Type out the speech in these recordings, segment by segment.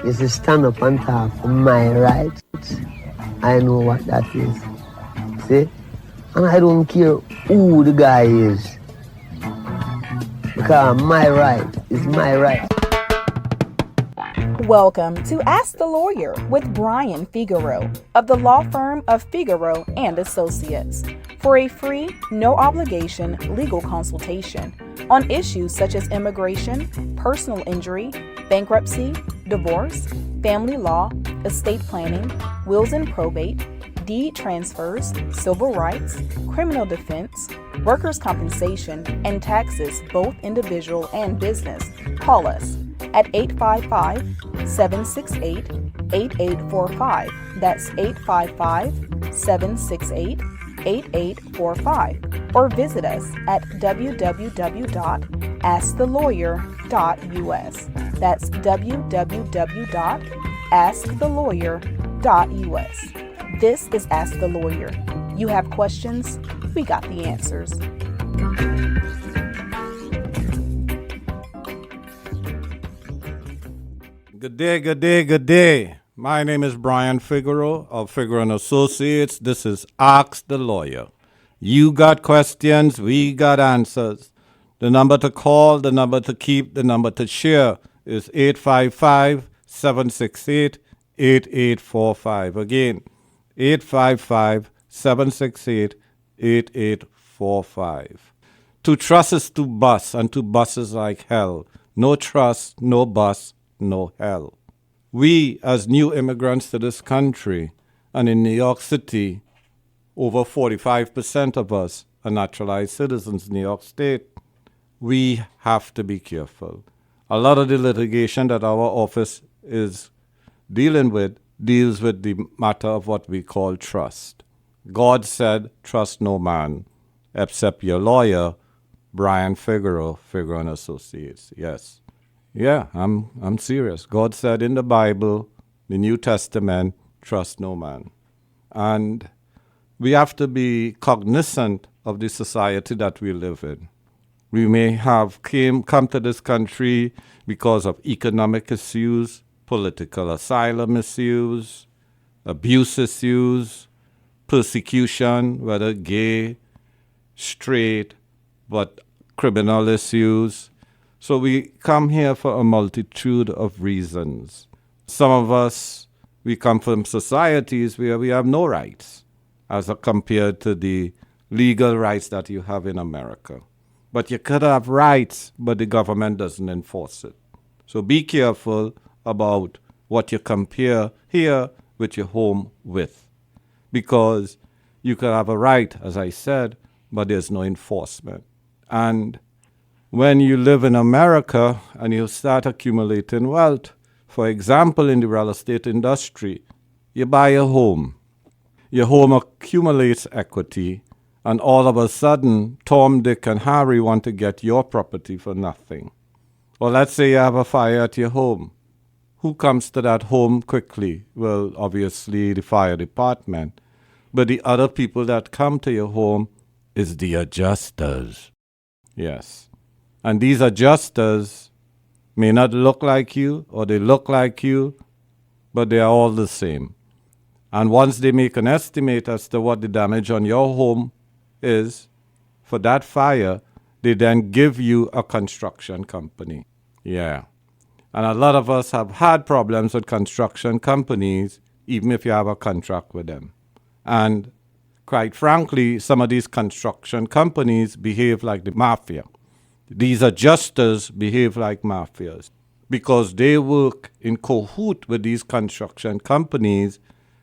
is to stand up and talk for my rights. I know what that is. See? And I don't care who the guy is. Because my right is my right. Welcome to Ask the Lawyer with Brian Figeroux of the law firm of Figeroux and Associates for a free, no obligation legal consultation on issues such as immigration, personal injury, bankruptcy, divorce, family law, estate planning, wills and probate, deed transfers, civil rights, criminal defense, workers' compensation, and taxes, both individual and business. Call us at 855-768-8845. That's 855-768-8845. Or visit us at www.askthelawyer.us. That's www.askthelawyer.us. This is Ask the Lawyer. You have questions, we got the answers. Good day, good day, good day. My name is Brian Figeroux of Figeroux and Associates. This is Ask the Lawyer. You got questions, we got answers. The number to call, the number to keep, the number to share is 855-768-8845. Again, 855-768-8845. To trust is to bus, and to bus is like hell. No trust, no bus, no hell. We, as new immigrants to this country, and in New York City, over 45% of us are naturalized citizens in New York State, we have to be careful. A lot of the litigation that our office is dealing with deals with the matter of what we call trust. God said, trust no man, except your lawyer, Brian Figeroux, Figeroux and Associates. Yes. Yeah, I'm serious. God said in the Bible, the New Testament, trust no man. And we have to be cognizant of the society that we live in. We may have come to this country because of economic issues, political asylum issues, abuse issues, persecution, whether gay, straight, but criminal issues. So we come here for a multitude of reasons. Some of us, we come from societies where we have no rights as compared to the legal rights that you have in America. But you could have rights, but the government doesn't enforce it. So be careful about what you compare here with your home with. Because you could have a right, as I said, but there's no enforcement. And when you live in America and you start accumulating wealth, for example, in the real estate industry, you buy a home. Your home accumulates equity, and all of a sudden, Tom, Dick, and Harry want to get your property for nothing. Or let's say you have a fire at your home. Who comes to that home quickly? Well, obviously the fire department. But the other people that come to your home is the adjusters. Yes. And these adjusters may not look like you, or they look like you, but they are all the same. And once they make an estimate as to what the damage on your home is for that fire, they then give you a construction company. Yeah. And a lot of us have had problems with construction companies, even if you have a contract with them. And quite frankly, some of these construction companies behave like the mafia. These adjusters behave like mafias because they work in cahoot with these construction companies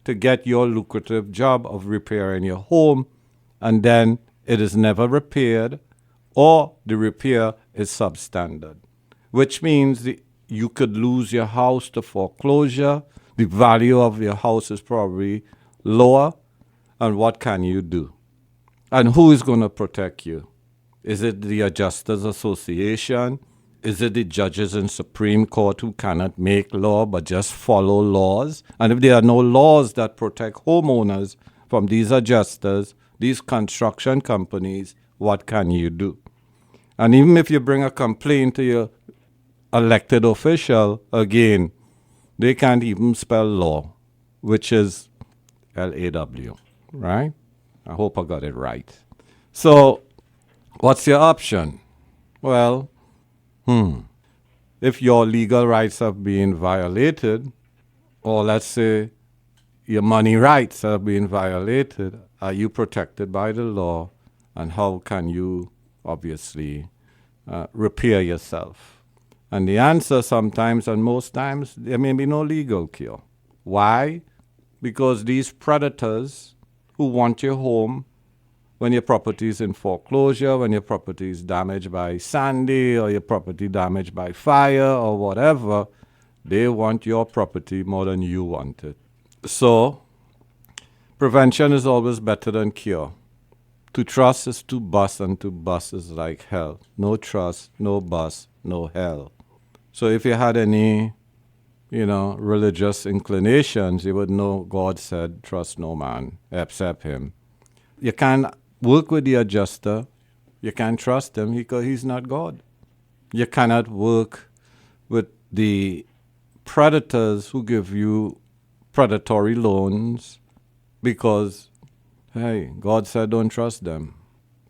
to get your lucrative job of repairing your home, and then it is never repaired, or the repair is substandard, which means you could lose your house to foreclosure. The value of your house is probably lower, and what can you do? And who is going to protect you? Is it the Adjusters Association? Is it the judges in Supreme Court who cannot make law but just follow laws? And if there are no laws that protect homeowners from these adjusters, these construction companies, what can you do? And even if you bring a complaint to your elected official, again, They can't even spell law, which is L-A-W, right? I hope I got it right. So, what's your option? Well, if your legal rights have been violated, or let's say your money rights have been violated, are you protected by the law? And how can you, obviously, repair yourself? And the answer sometimes, and most times, there may be no legal cure. Why? Because these predators who want your home when your property is in foreclosure, when your property is damaged by Sandy, or your property damaged by fire, or whatever, they want your property more than you want it. So, prevention is always better than cure. To trust is to bust, and to bust is like hell. No trust, no bust, no hell. So if you had any, religious inclinations, you would know God said, trust no man except him. You can't work with the adjuster. You can't trust him because he's not God. You cannot work with the predators who give you predatory loans because, hey, God said don't trust them.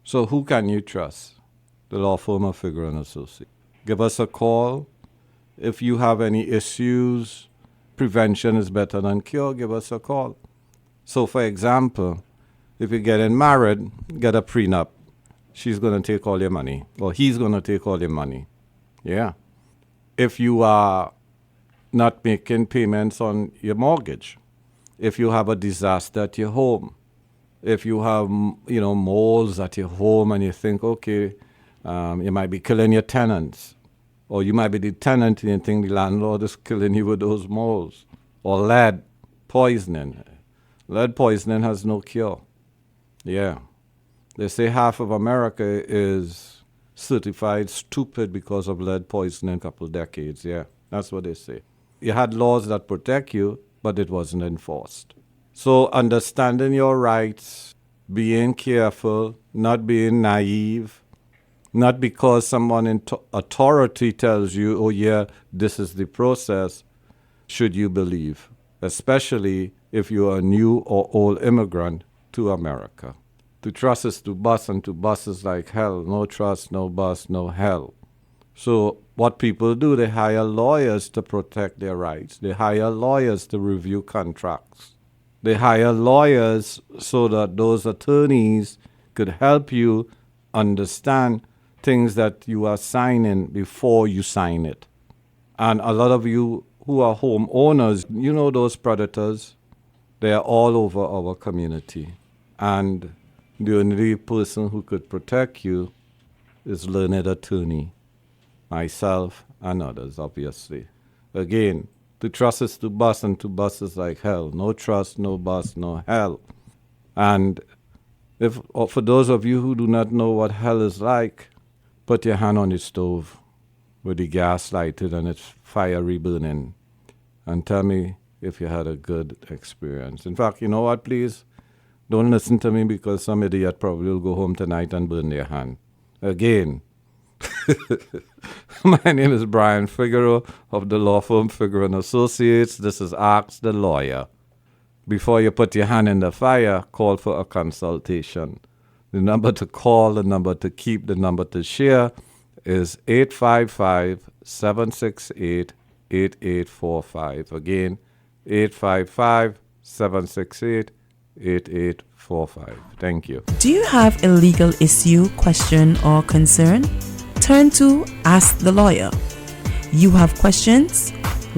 So who can you trust? The law firm of Figeroux & Associates. Give us a call. If you have any issues, prevention is better than cure, give us a call. So, for example, if you're getting married, get a prenup. She's going to take all your money, or he's going to take all your money. Yeah. If you are not making payments on your mortgage, if you have a disaster at your home, if you have, moles at your home and you think, okay, you might be killing your tenants, or you might be the tenant and you think the landlord is killing you with those moles, or lead poisoning. Lead poisoning has no cure. Yeah. They say half of America is certified stupid because of lead poisoning a couple of decades. Yeah, that's what they say. You had laws that protect you, but it wasn't enforced. So understanding your rights, being careful, not being naive, not because someone in authority tells you, oh yeah, this is the process, should you believe, especially if you are a new or old immigrant to America. To trust is to bust, and to bust is like hell. No trust, no bust, no hell. So what people do, they hire lawyers to protect their rights. They hire lawyers to review contracts. They hire lawyers so that those attorneys could help you understand things that you are signing before you sign it. And a lot of you who are homeowners, you know those predators. They are all over our community. And the only person who could protect you is learned attorney, myself and others, obviously. Again, to trust is to bust, and to bust is like hell. No trust, no bust, no hell. And for those of you who do not know what hell is like, put your hand on the stove with the gas lighted and it's fiery burning, and tell me if you had a good experience. In fact, you know what, please? Don't listen to me, because some idiot probably will go home tonight and burn their hand. Again, my name is Brian Figeroux of the law firm Figeroux & Associates. This is Ask the Lawyer. Before you put your hand in the fire, call for a consultation. The number to call, the number to keep, the number to share is 855-768-8845. Again, 855-768-8845. Thank you. Do you have a legal issue, question, or concern? Turn to Ask the Lawyer. You have questions?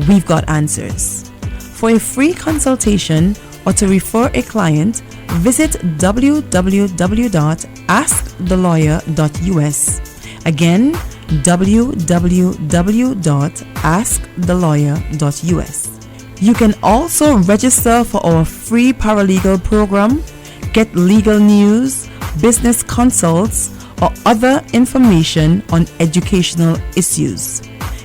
We've got answers. For a free consultation or to refer a client, visit www.askthelawyer.us. Again, www.askthelawyer.us. You can also register for our free paralegal program, get legal news, business consults, or other information on educational issues.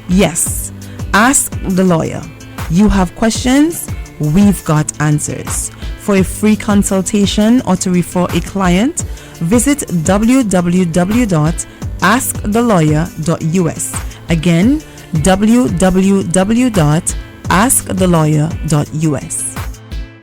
Yes, Ask the Lawyer. You have questions? We've got answers. For a free consultation or to refer a client, visit www.askthelawyer.us. Again, www.askthelawyer.us. askthelawyer.us.